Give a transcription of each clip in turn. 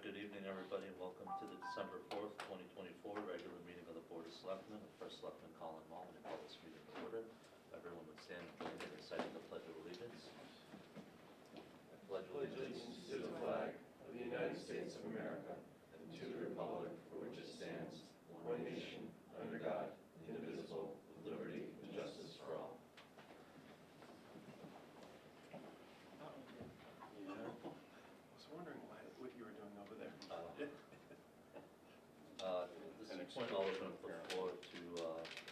Good evening, everybody, and welcome to the December 4th, 2024 regular meeting of the Board of Selectmen. The First Selectman, Colin Mullen, and call this meeting to order. Everyone would stand and join me in reciting the Pledge of Allegiance. I pledge Allegiance to the flag of the United States of America and to the republic for which it stands, one nation, under God, indivisible, with liberty and justice for all. I was wondering what you were doing over there. This is point I'll open up the floor to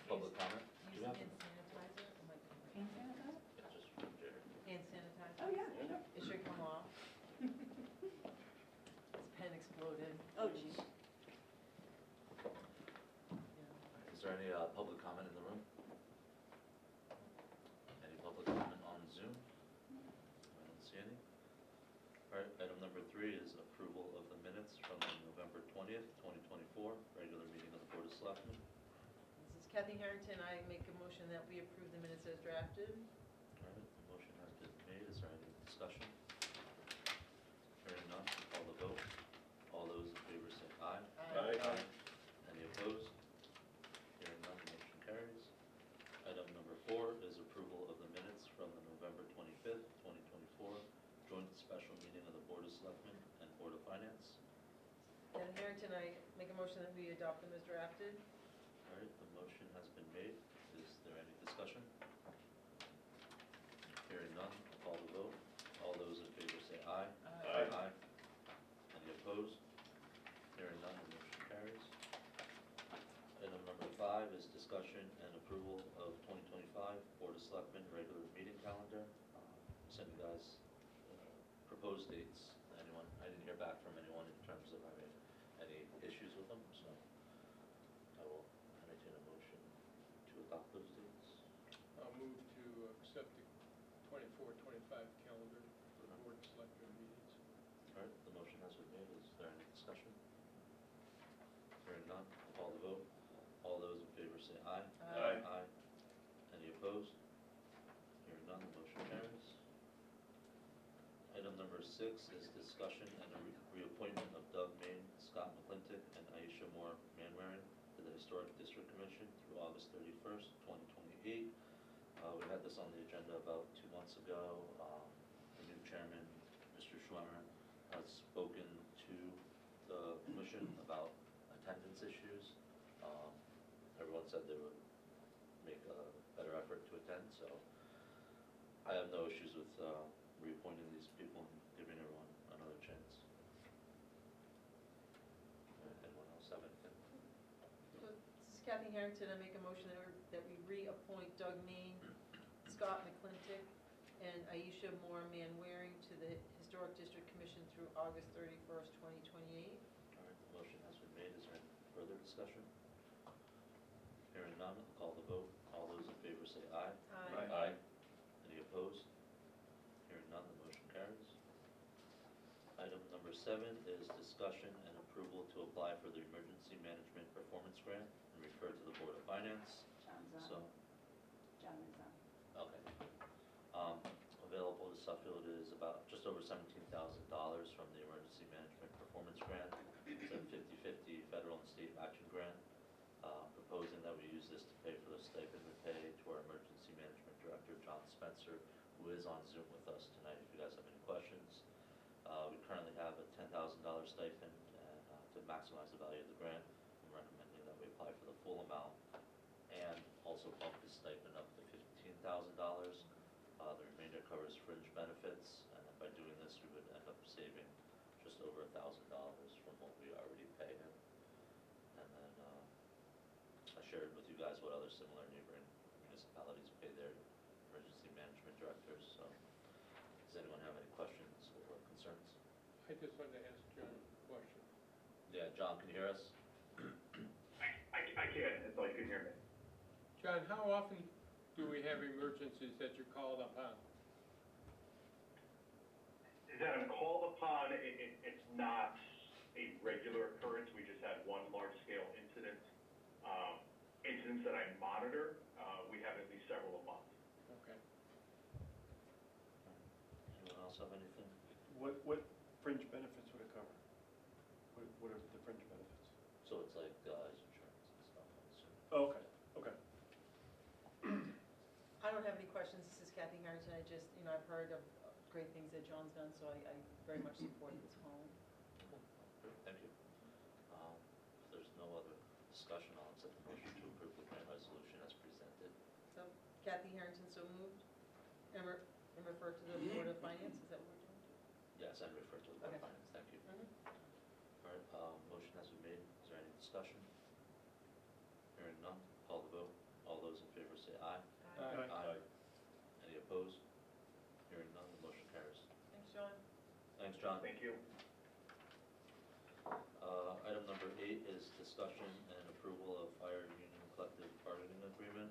public comment. Do you have Hand sanitizer? Am I- Hand sanitizer? Yeah, just from Jerry. Hand sanitizer? Oh, yeah, sure. It should come off. His pen exploded. Oh, geez. Yeah. Is there any public comment in the room? Any public comment on Zoom? I don't see any. All right, item number 3 is approval of the minutes from the November 20th, 2024 regular meeting of the Board of Selectmen. This is Kathy Harrington. I make a motion that we approve the minutes as drafted. All right, the motion has been made. Is there any discussion? Hearing none, call the vote. All those in favor say aye. Aye. Any opposed? Hearing none, the motion carries. Item number 4 is approval of the minutes from the November 25th, 2024 joint special meeting of the Board of Selectmen and Board of Finance. Kathy Harrington, I make a motion that we adopt them as drafted. All right, the motion has been made. Is there any discussion? Hearing none, I'll call the vote. All those in favor say aye. Aye. Any opposed? Hearing none, the motion carries. Item number 5 is discussion and approval of 2025 Board of Selectmen regular meeting calendar. Send you guys proposed dates. Anyone? I didn't hear back from anyone in terms of having any issues with them, so I will entertain a motion to adopt those dates. I'll move to accept the 24-25 calendar for the Board of Selectmen meetings. All right, the motion has been made. Is there any discussion? Hearing none, I'll call the vote. All those in favor say aye. Aye. Aye. Any opposed? Hearing none, the motion carries. Item number 6 is discussion and a reappointment of Doug Main, Scott McClintock, and Aisha Moore Manwaring to the Historic District Commission through August 31st, 2028. We had this on the agenda about 2 months ago. The new chairman, Mr. Schwemmer, has spoken to the commission about attendance issues. Everyone said they would make a better effort to attend, so I have no issues with reappointing these people and giving everyone another chance. Anyone else have anything? So, this is Kathy Harrington. I make a motion that we reappoint Doug Main, Scott McClintock, and Aisha Moore Manwaring to the Historic District Commission through August 31st, 2028. All right, the motion has been made. Is there any further discussion? Hearing none, I'll call the vote. All those in favor say aye. Aye. Any opposed? Hearing none, the motion carries. Item number 7 is discussion and approval to apply for the Emergency Management Performance Grant and refer to the Board of Finance. John's on. So, John is on. okay. Available to Suffield is about just over $17,000 from the Emergency Management Performance Grant. It's a 50-50 federal and state matching grant. Proposing that we use this to pay for the stipend we pay to our Emergency Management Director, John Spencer, who is on Zoom with us tonight if you guys have any questions. We currently have a $10,000 stipend, and to maximize the value of the grant, I'm recommending that we apply for the full amount and also bump the stipend up to $15,000. The remainder covers fringe benefits, and then by doing this, we would end up saving just over $1,000 from what we already pay him. And then I shared with you guys what other similar neighboring municipalities pay their emergency management directors. So, does anyone have any questions or concerns? I just wanted to ask John a question. Yeah, John, can you hear us? I can, until you can hear me. John, how often do we have emergencies that you're called upon? That I'm called upon, it's not a regular occurrence. We just had one large-scale incident. Incidents that I monitor, we have at least several a month. Okay. Anyone else have anything? What fringe benefits would it cover? what are the fringe benefits? So it's like his insurance and stuff, I assume. Oh, okay, okay. I don't have any questions, this is Kathy Harrington, I just, I've heard of great things that John's done, so I very much support this home. Great, thank you. If there's no other discussion, I'll accept the motion to approve the grant resolution as presented. So Kathy Harrington, so moved, and refer to the Board of Finance, is that what we're doing? Yes, and refer to the Board of Okay. Finance, thank you. Mhm. All right, motion has been made. Is there any discussion? Hearing none, call the vote. All those in favor say aye. Aye. Any opposed? Hearing none, the motion carries. Thanks, John. Thanks, John. Thank you. Item number 8 is discussion and approval of fire union collective bargaining agreement.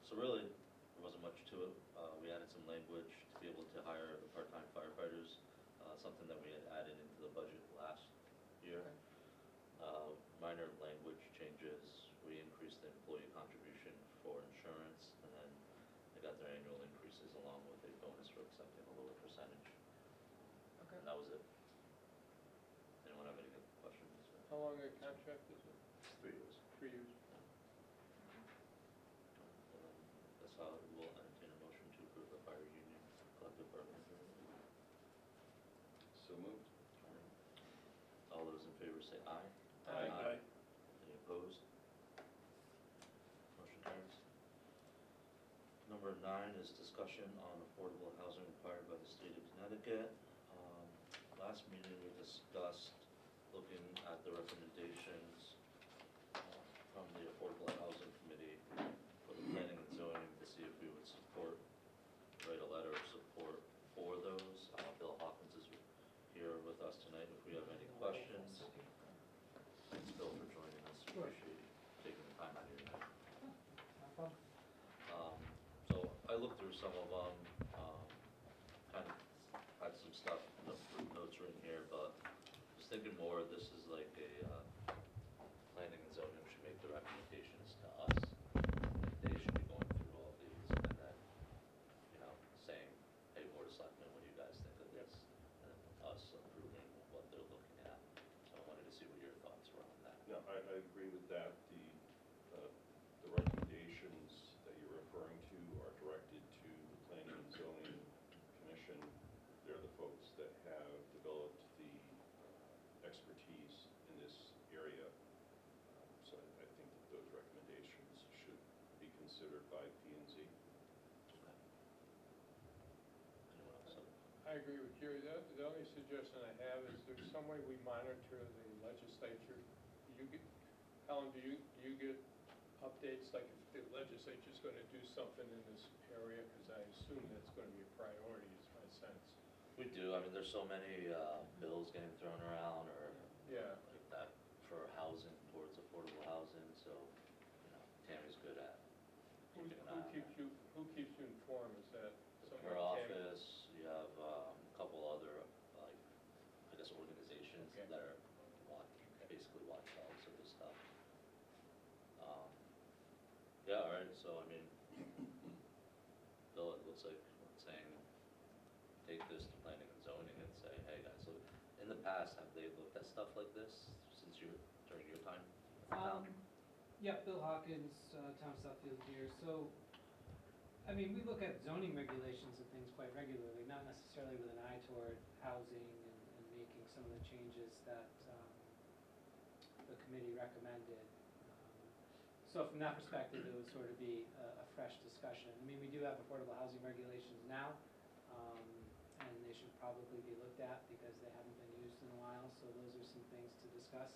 So really, there wasn't much to it. We added some language to be able to hire the part-time firefighters, something that we had added into the budget last year. Minor language changes. We increased the employee contribution for insurance, and then they got their annual increases along with a bonus for accepting a lower percentage. Okay. And that was it. Anyone have any questions? How long a contract is it? 3 years. 3 years? That's how we'll entertain a motion to approve the fire union collective bargaining agreement. So moved. All those in favor say aye. Aye. Any opposed? Motion carries. Number 9 is discussion on affordable housing required by the state of Connecticut. Last meeting we discussed looking at the recommendations from the Affordable Housing Committee for the planning and zoning to see if we would write a letter of support for those. Bill Hawkins is here with us tonight if we have any questions. Thanks, Bill, for joining us. Appreciate you taking the time out of your night. So I looked through some of them, kind of had some stuff, notes written here, but just thinking more, this is like a planning and zoning should make the recommendations to us. And they should be going through all these and then, saying, hey, Board of Selectmen, what do you guys think of this? And then us approving what they're looking at. So I wanted to see what your thoughts were on that. No, I agree with that. The recommendations that you're referring to are directed to the Planning and Zoning Commission. They're the folks that have developed the expertise in this area. So I think that those recommendations should be considered by P&Z. Okay. Anyone else? I agree with Jerry. The only suggestion I have is there's some way we monitor the legislature. Helen, do you get updates, like if the legislature's going to do something in this area? Because I assume that's going to be a priority, is my sense. We do. I mean, there's so many bills getting thrown around or Yeah. like that for housing, towards affordable housing, so, Tammy's good at Who keeping an eye on that. who keeps you informed? Is that someone? Her Tammy? office, you have a couple other, like, I guess organizations Okay. that are basically watchdogs of this stuff. Yeah, all right, so, I mean, Bill, it looks like we're saying, take this to planning and zoning and say, hey, guys, look, in the past, have they looked at stuff like this during your time with the town? Yeah, Bill Hawkins, Town of Suffield here. So, I mean, we look at zoning regulations and things quite regularly, not necessarily with an eye toward housing and making some of the changes that the committee recommended. So from that perspective, it would sort of be a fresh discussion. I mean, we do have affordable housing regulations now, and they should probably be looked at because they haven't been used in a while, so those are some things to discuss.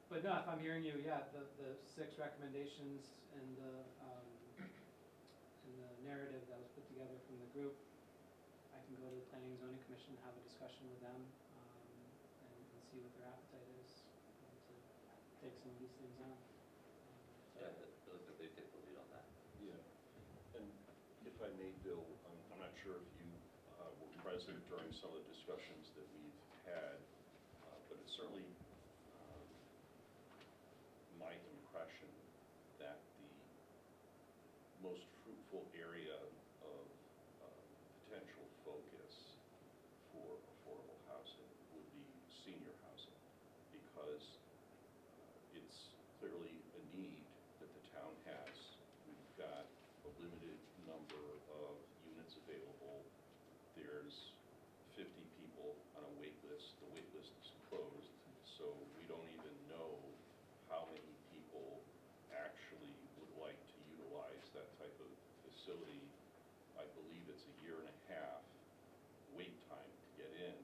But no, if I'm hearing you, yeah, the 6 recommendations and the narrative that was put together from the group, I can go to the Planning and Zoning Commission and have a discussion with them, and see what their appetite is to take some of these things on. Yeah, it looks like they take the lead on that. Yeah. And if I may, Bill, I'm not sure if you were present during some of the discussions that we've had, but it's certainly my impression that the most fruitful area of potential focus for affordable housing would be senior housing. facility, I believe it's a year and a half wait time to get in.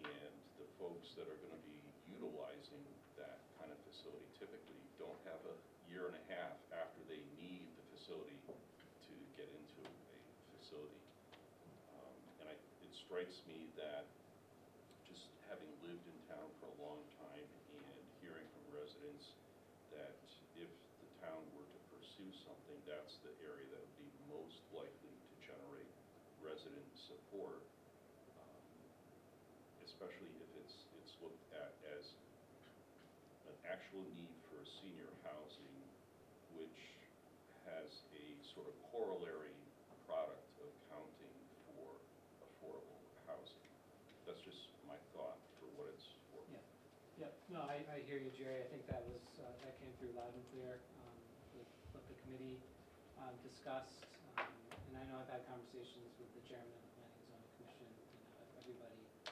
And the folks that are gonna be utilizing that kind of facility typically don't have a year and a half after they need the facility to get into a facility. And it strikes me that just having lived in town for a long time and hearing from residents that if the town were to pursue something, that's the area that would be most likely to generate resident support, especially if it's looked at as an actual need for senior housing, which has a sort of corollary product of counting for affordable housing. That's just my thought for what it's worth. Yeah, no, I hear you, Jerry. I think that was, that came through loud and clear, with what the committee discussed. And I know I've had conversations with the chairman of the Planning and Zoning Commission, everybody, I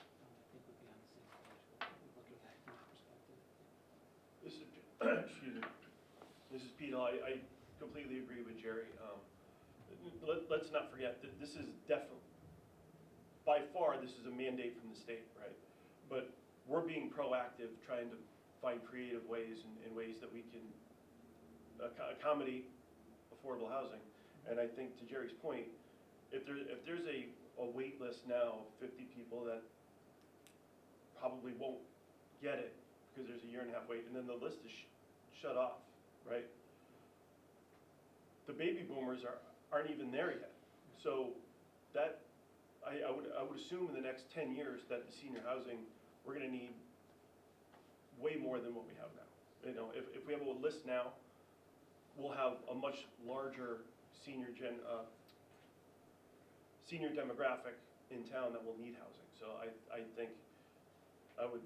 think would be on the same page with looking at it from that perspective. This is, excuse me, this is Pete. I completely agree with Jerry. Let's not forget that this is definitely, by far, this is a mandate from the state, right? But we're being proactive, trying to find creative ways and ways that we can accommodate affordable housing. And I think to Jerry's point, if there's a wait list now of 50 people that probably won't get it because there's a year and a half wait, and then the list is shut off, right? The baby boomers aren't even there yet. So that, I would assume in the next 10 years that the senior housing, we're gonna need way more than what we have now. You know, if we have a list now, we'll have a much larger senior demographic in town that will need housing. So I think I would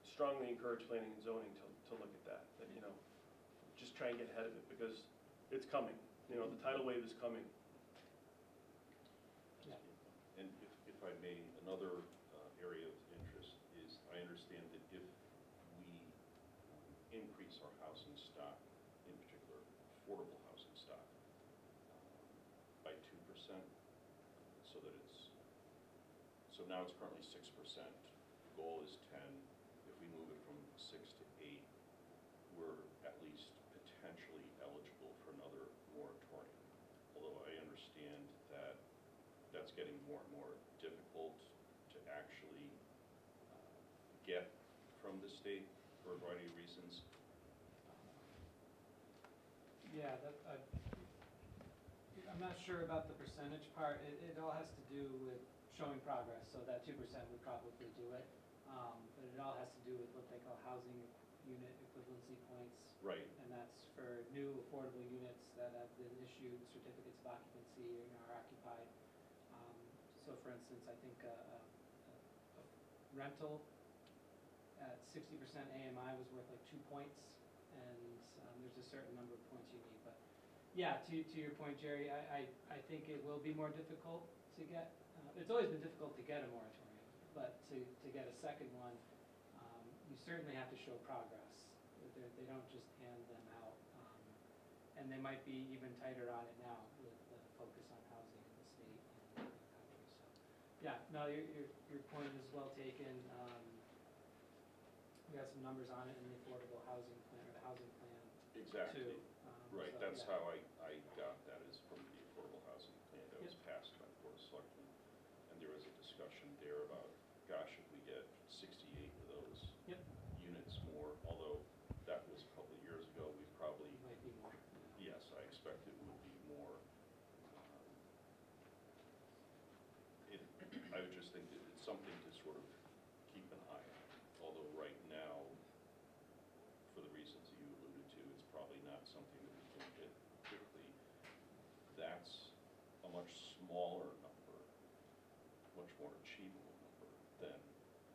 strongly encourage planning and zoning to look at that, you know, just try and get ahead of it because it's coming. You know, the tidal wave is coming. Yeah. And if I may, another area of interest is I understand that if we increase our housing stock, in particular affordable housing stock, by 2%, so that so now it's currently 6%, the goal is 10. If we move it from 6 to 8, we're at least potentially eligible for another moratorium. Although I understand that that's getting more and more difficult to actually get from the state for a variety of reasons. Yeah, I'm not sure about the percentage part. It all has to do with showing progress, so that 2% would probably do it. But it all has to do with what they call housing unit equivalency points. Right. And that's for new affordable units that have been issued certificates of occupancy and are occupied. So for instance, I think a rental at 60% AMI was worth like 2 points, and there's a certain number of points you need. But yeah, to your point, Jerry, I think it will be more difficult to get. It's always been difficult to get a moratorium, but to get a second one, you certainly have to show progress. They don't just hand them out, and they might be even tighter on it now with the focus on housing in the state and the country. So, yeah, no, your point is well taken. We got some numbers on it in the affordable housing plan or the housing plan Exactly. too. Right, So, that's yeah. how I got that, is from the affordable housing plan that was passed by the Board of Selectmen. And there was a discussion there about, gosh, if we get 68 of those units more, although that was a couple of years ago, we probably, Might be more. yes, I expect it would be more. I would just think that it's something to sort of keep an eye on, although right now, for the reasons you alluded to, it's probably not something that we can get quickly. That's a much smaller number, much more achievable number than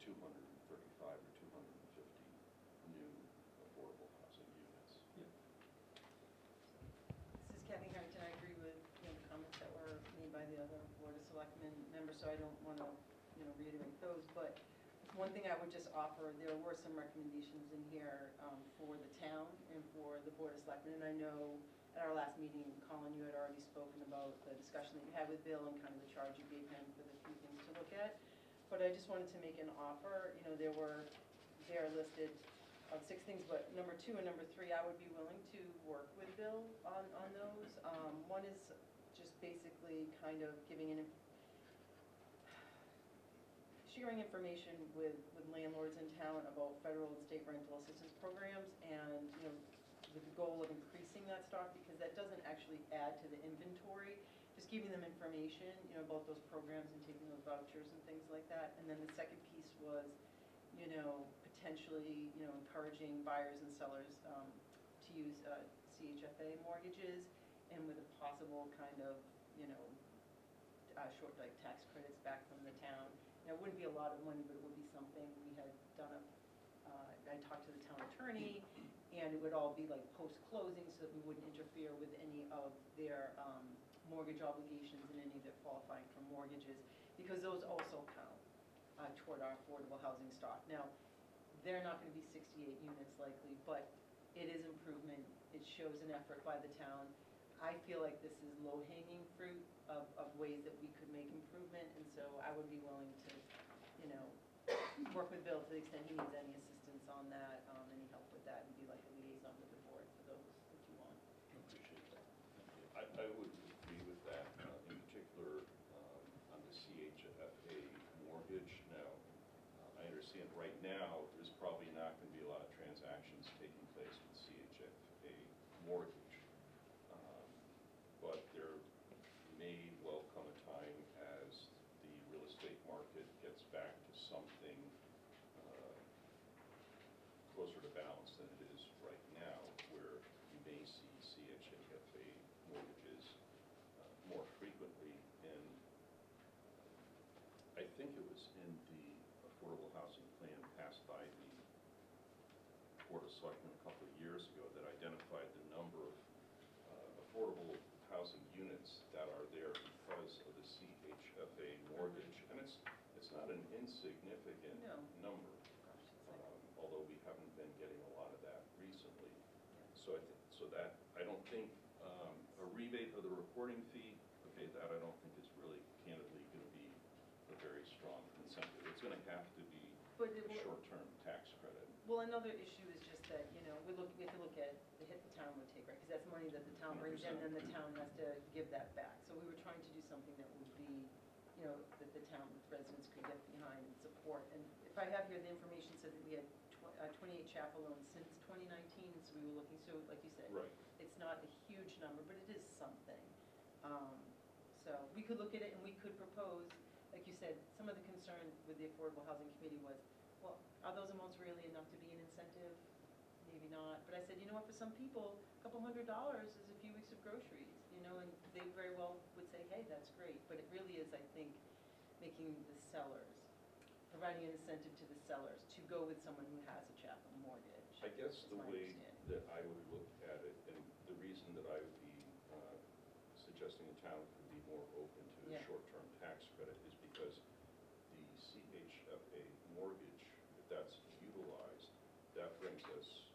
235 or 250 new affordable housing units. This is Kathy Harrington. I agree with the comments that were made by the other Board of Selectmen members, so I don't want to reiterate those. But one thing I would just offer, there were some recommendations in here for the town and for the Board of Selectmen. And I know at our last meeting, Colin, you had already spoken about the discussion that you had with Bill and kind of the charge you gave him for the few things to look at. But I just wanted to make an offer, you know, they're listed of 6 things, but number 2 and number 3, I would be willing to work with Bill on those. One is just basically kind of sharing information with landlords in town about federal and state rental assistance programs, and, you know, with the goal of increasing that stock, because that doesn't actually add to the inventory, just giving them information, you know, about those programs and taking those vouchers and things like that. And then the second piece was, you know, potentially, you know, encouraging buyers and sellers to use CHFA mortgages, and with a possible kind of, you know, short, like, tax credits back from the town. Now, it wouldn't be a lot of money, but it would be something. We had done I talked to the town attorney, and it would all be like post-closing, so that we wouldn't interfere with any of their mortgage obligations and any of their qualifying for mortgages, because those also count toward our affordable housing stock. Now, they're not going to be 68 units likely, but it is improvement. It shows an effort by the town. I feel like this is low-hanging fruit of ways that we could make improvement, and so I would be willing to, you know, work with Bill to the extent he needs any assistance on that, any help with that, and be like a liaison with the board for those if you want. Appreciate that. I would agree with that, in particular, on the CHFA mortgage. Now, I understand right now, there's probably not going to be a lot of transactions taking place with CHFA mortgage. But there may well come a time as the real estate market gets back to something closer to balance than it is right now, where you may see CHFA mortgages more frequently. And I think it was in the affordable housing plan passed by the Board of Selectmen a couple of years ago that identified the number of affordable housing units that are there because of the CHFA mortgage. And it's not an insignificant No. number. Gosh, it's like, Although we haven't been getting a lot of that recently. So I don't think a rebate of the reporting fee, okay, that I don't think is really candidly going to be a very strong incentive. It's going to have to be But a it will- short-term tax credit. Well, another issue is just that, you know, we have to look at the hit the town would take, right? Because that's money that the town brings in, and the town has to give that back. So we were trying to do something that would be, you know, that the town residents could get behind and support. And if I have here, the information said that we had 28 chapel loans since 2019, and so we were looking, so like you said, Right. it's not a huge number, but it is something. So we could look at it, and we could propose, like you said, some of the concern with the Affordable Housing Committee was, well, are those amounts really enough to be an incentive? Maybe not. But I said, you know what, for some people, a couple $100 is a few weeks of groceries, you know, and they very well would say, hey, that's great. But it really is, I think, making the sellers, providing an incentive to the sellers to go with someone who has a chapel mortgage. I guess is the my way understanding. that I would look at it, and the reason that I would be suggesting the town could be more open to a Yeah. short-term tax credit is because the CHFA mortgage, if that's utilized, that brings us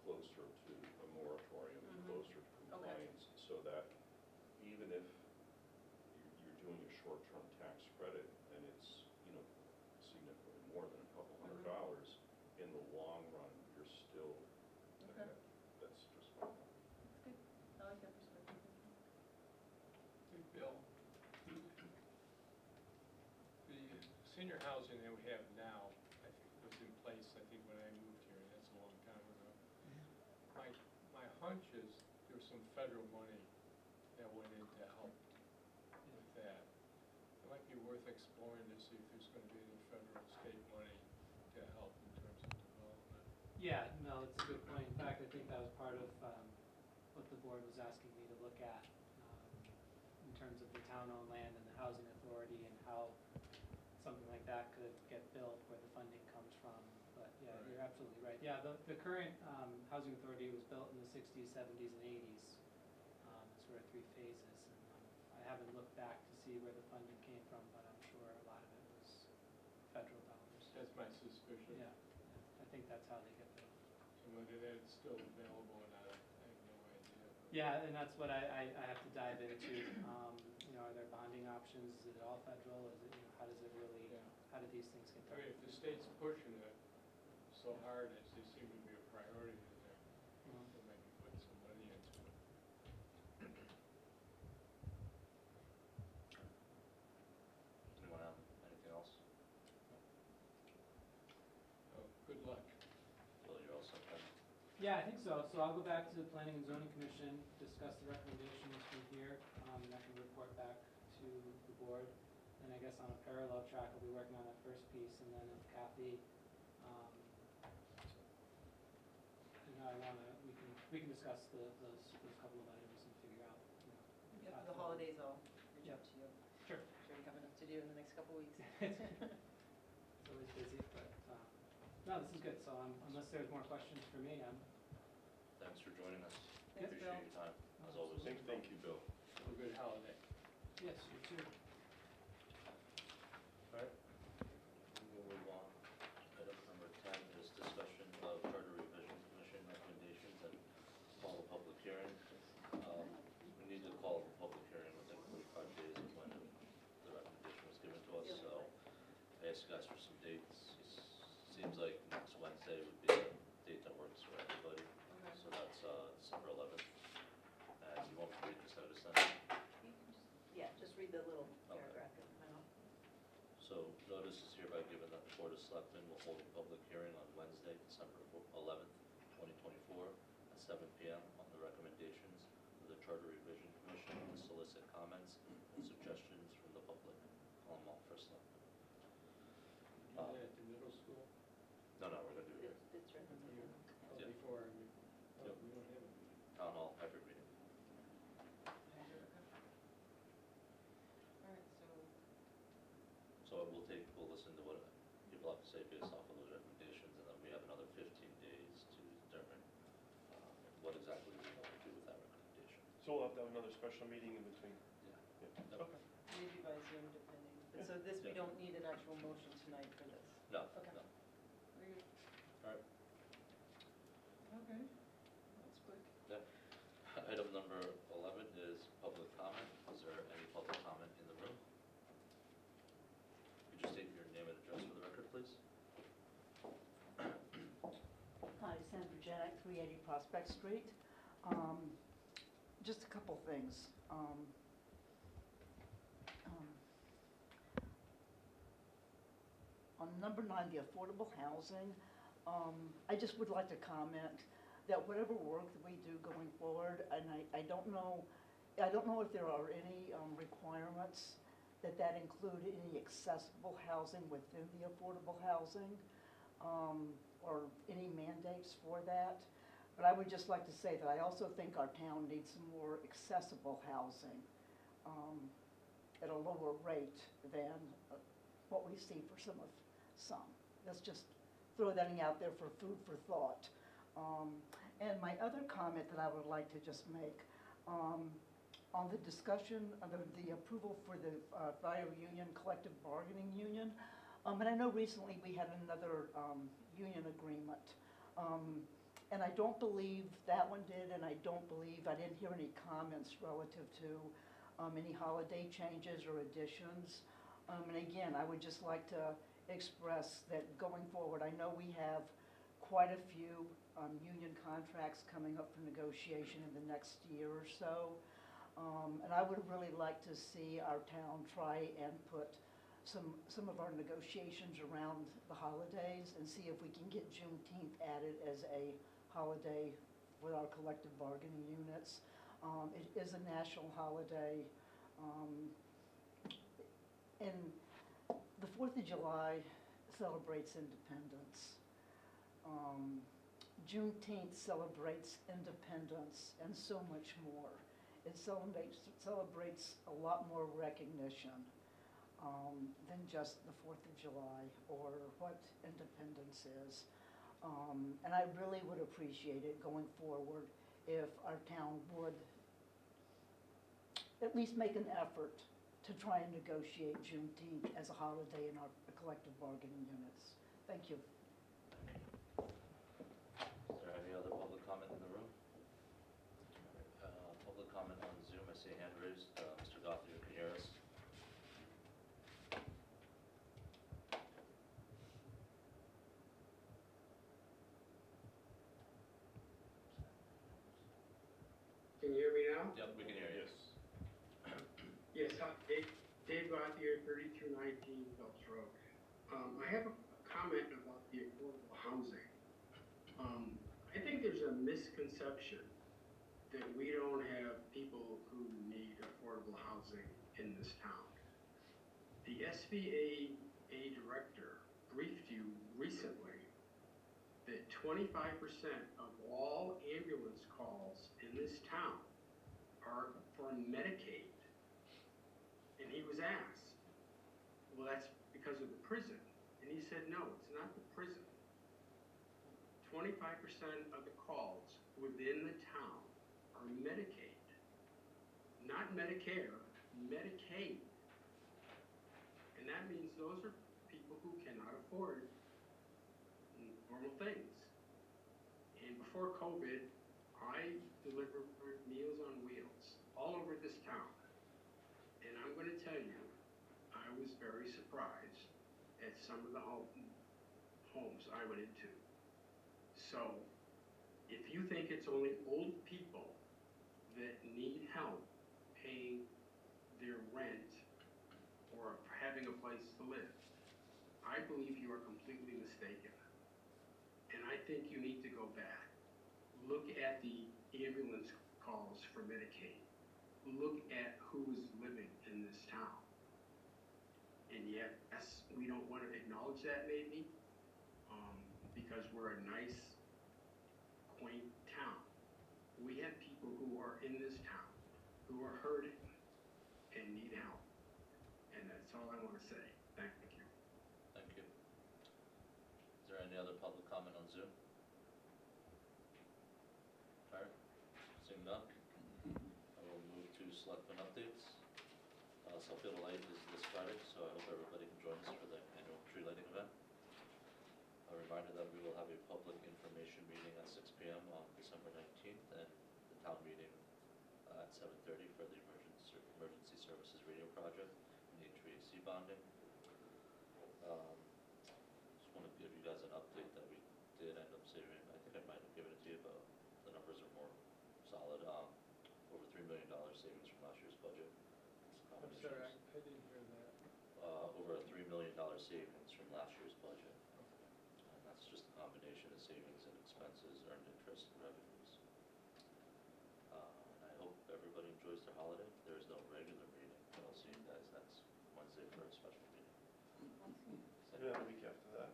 closer to a moratorium, Mhm. closer to compliance, so that even if you're doing a short-term tax credit and it's, you know, significantly more than a couple $100, in the long run, you're still Okay. ahead. That's just my thought. That's good. I like that perspective. Hey, Bill, the senior housing that we have now, I think was in place, I think, when I moved here, and that's a long time ago. My hunch is there's some federal money that went in to help with that. It might be worth exploring to see if there's gonna be any federal or state money to help in terms of development. Yeah, no, it's a good point. In fact, I think that was part of what the board was asking me to look at in terms of the town-owned land and the housing authority and how something like that could get built, where the funding comes from. But yeah, Right. you're absolutely right. Yeah, the current housing authority was built in the 60s, 70s, and 80s. It's sort of 3 phases. And I haven't looked back to see where the funding came from, but I'm sure a lot of it was federal dollars. That's my suspicion. Yeah, I think that's how they get built. So whether that's still available or not, I have no idea. Yeah, and that's what I have to dive into. You know, are there bonding options? Is it all federal? Is it, you know, how does it really, Yeah. how do these things get I done? mean, if the state's pushing it so hard as they seem to be a priority, then Mhm. they might be putting some money into it. Anyone have anything else? So, good luck. Well, you're all set then. Yeah, I think so. So I'll go back to the Planning and Zoning Commission, discuss the recommendations from here, and I can report back to the board. And I guess on a parallel track, I'll be working on that first piece, and then if Kathy, you know, we can discuss those couple of items and figure out, you know. Yeah, path for the forward. holidays, I'll reach out to you. Sure. Sure you have enough to do in the next couple weeks. It's always busy, but, no, this is good. So unless there's more questions for me, I'm, Thanks for joining us. Thanks, Bill. Appreciate your time, as always. Thank you, Bill. Have a good holiday. yes, you too. All right, we'll move on. Item number 10 is discussion of Charter Revision Commission recommendations and call a public hearing. We need to call a public hearing within 45 days of when the recommendation was given to us, so I asked you guys for some dates. Seems like next Wednesday would be a date that works for everybody, Okay. so that's December 11th. And you want me to read this notice then? Yeah, just read the little Okay. paragraph in the middle. So notice is hereby given that the Board of Selectmen will hold a public hearing on Wednesday, December 11th, 2024, at 7 PM on the recommendations of the Charter Revision Commission to solicit comments and suggestions from the public. All first selectmen. Do that at the middle school? No, we're gonna do it here. It's right in the Here. middle. Oh, Yeah. before, I mean, oh, Yep. we don't have a meeting. Town Hall, hybrid reading. All right, so, So we'll listen to what people have to say based off of those recommendations, and then we have another 15 days to determine what exactly we want to do with that recommendation. So we'll have to have another special meeting in between. Yeah. Yeah. Yep. Okay. maybe by Zoom depending. But Yeah. so this, we Yeah. don't need an actual motion tonight for this. No, Okay. no. Very good. All right. Okay, that's quick. Yeah. Item number 11 is public comment. Is there any public comment in the room? Could you state your name and address for the record, please? Hi, Sandra Jack, 380 Prospect Street. Just a couple things. On number 9, the affordable housing, I just would like to comment that whatever work that we do going forward, and I don't know if there are any requirements that include any accessible housing within the affordable housing, or any mandates for that. But I would just like to say that I also think our town needs some more accessible housing at a lower rate than what we see for some. Let's just throw that out there for food for thought. And my other comment that I would like to just make, on the discussion of the approval for the fire union, collective bargaining union, and I know recently we had another union agreement. And I don't believe that one did, and I didn't hear any comments relative to any holiday changes or additions. And again, I would just like to express that going forward, I know we have quite a few union contracts coming up for negotiation in the next year or so. And I would really like to see our town try and put some of our negotiations around the holidays and see if we can get Juneteenth added as a holiday with our collective bargaining units. It is a national holiday. And the 4th of July celebrates independence. Juneteenth celebrates independence and so much more. It celebrates a lot more recognition than just the 4th of July or what independence is. And I really would appreciate it going forward if our town would at least make an effort to try and negotiate Juneteenth as a holiday in our collective bargaining units. Thank you. Is there any other public comment in the room? see a hand raised. Mr. Goff, you can hear us? Can you hear me now? Yep, we can hear you. Yes. Yes, hi, Dave Gothier, 3219 Phelps Road. I have a comment about the affordable housing. I think there's a misconception that we don't have people who need affordable housing in this town. The SBAA director briefed you recently that 25% of all ambulance calls in this town are for Medicaid. And he was asked, well, that's because of the prison. And he said, no, it's not the prison. 25% of the calls within the town are Medicaid. Not Medicare, Medicaid. And that means those are people who cannot afford normal things. And before COVID, I delivered Meals on Wheels all over this town. And I'm going to tell you, I was very surprised at some of the homes I went into. So, if you think it's only old people that need help paying their rent or having a place to live, I believe you are completely mistaken. And I think you need to go back. Look at the ambulance calls for Medicaid. Look at who is living in this town. And yes, we don't want to acknowledge that maybe, because we're a nice, quaint town. We have people who are in this town who are hurting and need help. And that's all I want to say. Thank you. Thank you. Is there any other public comment on Zoom? All right, seeing none, I will move to selectmen updates. Suffield Light is this Friday, so I hope everybody can join us for the annual tree lighting event. A reminder that we will have a public information meeting at 6 p.m. on December 19th and the town meeting at 7:30 for the emergency services radio project and the HVAC bonding. Just want to give you guys an update that we did end up saving. I think I might have given it to you, but the numbers are more solid. Over $3 million savings from last year's budget. It's a I'm sorry, combination I didn't hear that. over a $3 million savings from last year's budget. And that's just a combination of savings and expenses, earned interest, and revenues. And I hope everybody enjoys their holiday. There is no regular meeting, but I'll see you guys next Wednesday for a special meeting. And then a week after that.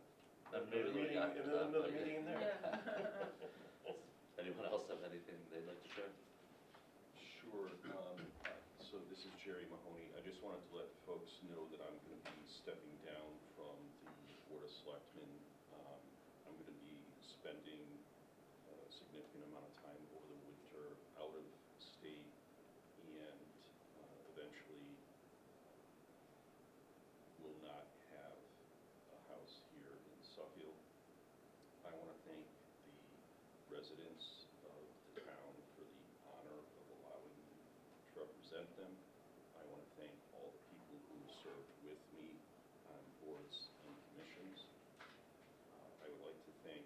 Then maybe the week after And then that, another but meeting in there. Anyone else have anything they'd like to share? Sure. So this is Jerry Mahoney. I just wanted to let folks know that I'm going to be stepping down from the Board of Selectmen. I'm going to be spending a significant amount of time over the winter out of state and eventually will not have a house here in Suffield. I want to thank the residents of the town for the honor of allowing me to represent them. I want to thank all the people who served with me on boards and commissions. I would like to thank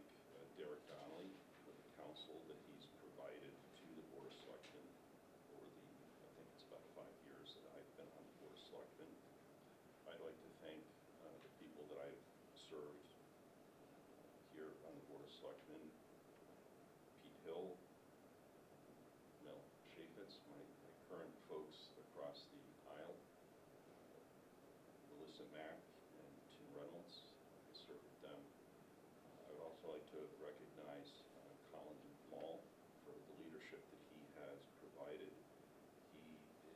Derek Donnelly for the counsel that he's provided to the Board of Selectmen over the, I think it's about 5 years that I've been on the Board of Selectmen. I'd like to thank the people that I've served here on the Board of Selectmen. Pete Hill, Mel Chaffetz, my current folks across the aisle, Melissa Mack and Tim Reynolds. I served with them. I would also like to recognize Colin Mall for the leadership that he has provided. He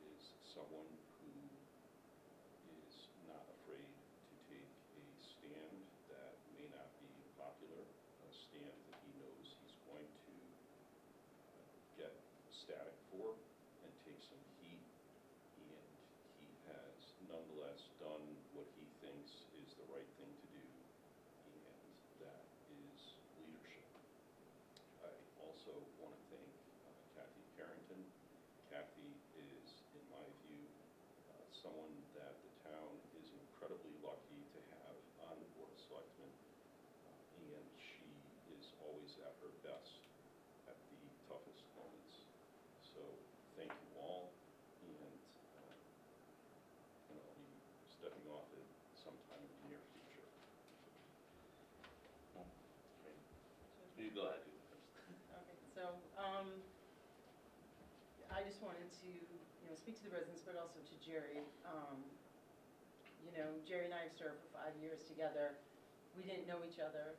is someone who is not afraid to take a stand that may not be popular, a stand that he knows he's going to get static for and take some heat, and he has nonetheless done what he thinks is the right thing to do, and that is leadership. I also want to thank Kathy Carrington. Kathy is best at the toughest moments. So thank you all, and I'll be stepping off at sometime in the near future. You go ahead, you go first. Okay, so, I just wanted to, speak to the residents, but also to Jerry. Jerry and I have served for 5 years together. We didn't know each other.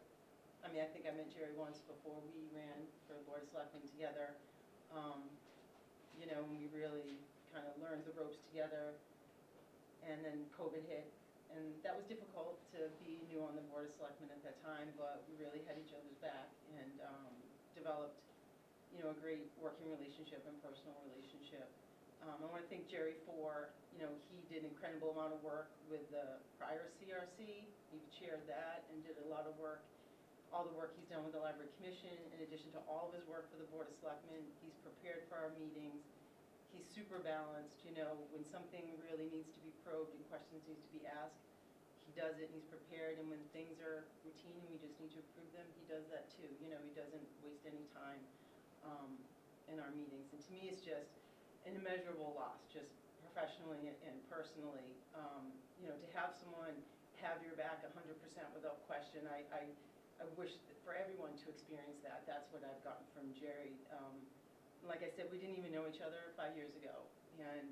I mean, I think I met Jerry once before we ran for Board of Selectmen together. And we really kind of learned the ropes together. And then COVID hit, and that was difficult to be new on the Board of Selectmen at that time, but we really had each other's back and developed, a great working relationship and personal relationship. I want to thank Jerry for, he did an incredible amount of work with the prior CRC. He chaired that and did a lot of work, all the work he's done with the Library Commission, in addition to all of his work for the Board of Selectmen. He's prepared for our meetings. He's super balanced, when something really needs to be probed and questions needs to be asked, he does it and he's prepared. And when things are routine and we just need to approve them, he does that too. He doesn't waste any time in our meetings. And to me, it's just an immeasurable loss, just professionally and personally. To have someone have your back 100% without question, I wish for everyone to experience that. That's what I've gotten from Jerry. Like I said, we didn't even know each other 5 years ago, and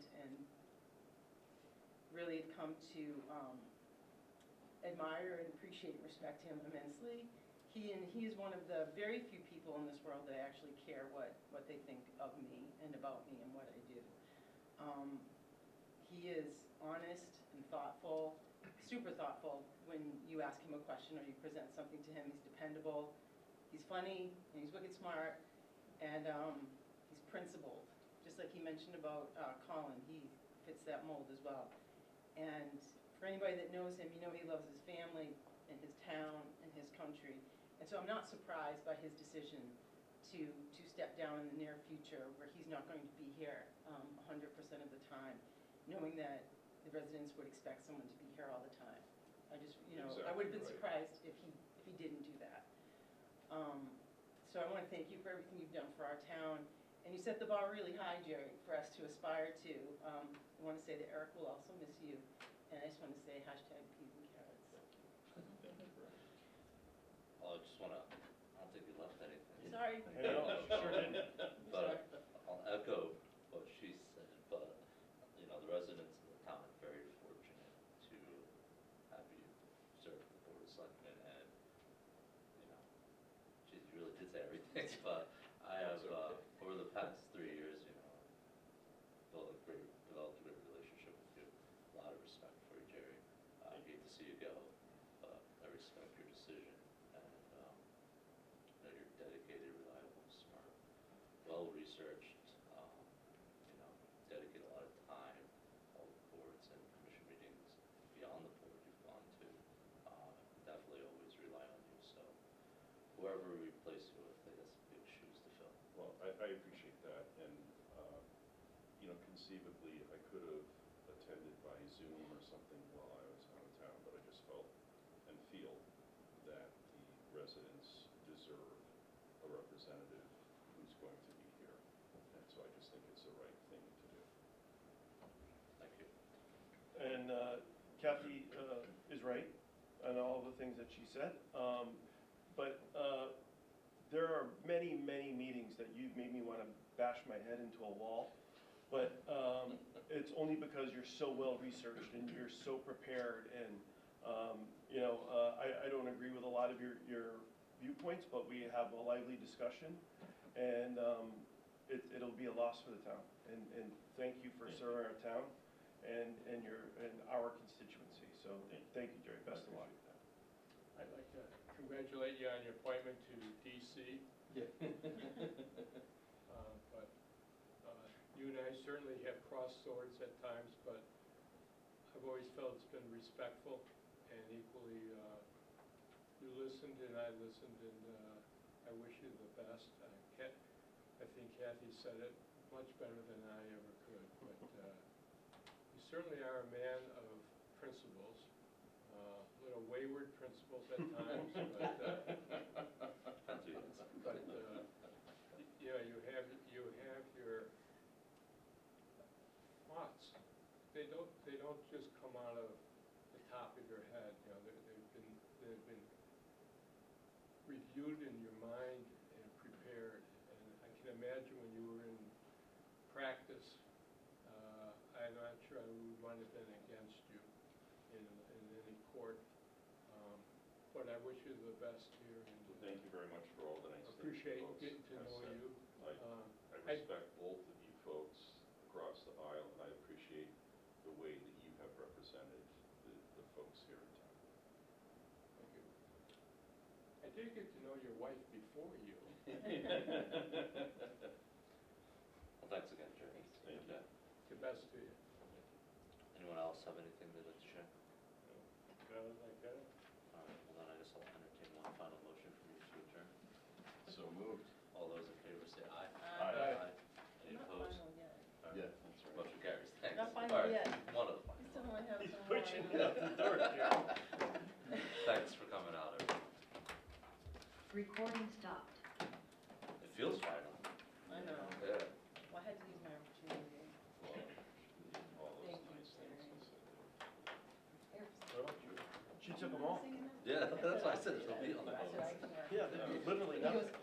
really had come to admire and appreciate and respect him immensely. He is one of the very few people in this world that actually care what they think of me and about me and what I do. He is honest and thoughtful, super thoughtful when you ask him a question or you present something to him. He's dependable, he's funny, and he's wicked smart, and he's principled. Just like he mentioned about Colin, he fits that mold as well. And for anybody that knows him, he loves his family and his town and his country. And so I'm not surprised by his decision to step down in the near future, where he's not going to be here 100% of the time, knowing that the residents would expect someone to be here all the time. I just, Exactly I would have been right. surprised if he didn't do that. So I want to thank you for everything you've done for our town. And you set the bar really high, Jerry, for us to aspire to. I want to say that Eric will also miss you. And I just want to say #peas and carrots. I just want to, I don't think you left anything. Sorry. No, sure didn't. But I'll echo what she said, but, the residents of the town are very fortunate to have you serve the Board of Selectmen, and, geez, you really did say everything, but I have, That's okay. over the past 3 years, developed a great relationship with you. A lot of respect for you, Jerry. I hate to see you go, but I respect your decision, and, you're dedicated, reliable, smart, well-researched, dedicate a lot of time, all the boards and commission meetings beyond the board you've gone to. Definitely always rely on you, so whoever we replace you with, I guess, big shoes to fill. Well, I appreciate that, and, conceivably, I could have attended by Zoom or something while I was out of town, but I just felt and feel that the residents deserve a representative who's going to be here, and so I just think it's the right thing to do. Thank you. And Kathy is right on all the things that she said. But there are many, many meetings that you've made me want to bash my head into a wall. But it's only because you're so well-researched and you're so prepared. And, I don't agree with a lot of your viewpoints, but we have a lively discussion. And it'll be a loss for the town. And thank you for serving our town and our constituency. So thank you, Jerry. Best of luck. I'd like to congratulate you on your appointment to DC. Yeah. But you and I certainly have crossed swords at times, but I've always felt it's been respectful and equally, you listened and I listened, and I wish you the best. I think Kathy said it much better than I ever could, but you certainly are a man of principles, a little wayward principles at times, but reviewed in your mind and prepared. And I can imagine when you were in practice, I'm not sure I might have been against you in any court. But I wish you the best here. And Well, thank you very much for all the nice things you appreciate folks getting to have know said. you. I respect both of you folks across the aisle, and I appreciate the way that you have represented the folks here in town. Thank you. I did get to know your wife before you. Well, thanks again, Jerry. Thank you. The best to you. Anyone else have anything they'd like to share? Got it like that? All right, well then I guess I'll entertain one final motion from you to adjourn. So moved. All those in favor say aye. Aye. Any Not opposed? final yet. All right. Yeah, that's right. Motion carries, thanks. Not final All right, yet. one of the We still final. only have He's some more. pushing it up the door, Jerry. Thanks for coming out, everyone. Recording stopped. It feels final. I know. Yeah. Well, I had to use my opportunity. Well, all those Thank you, nice things you said. Here. What about you? She took them all. Singing that? Yeah, that's why I said it'll be on the I said, I phone. can work. Yeah, they're literally He goes, nothing.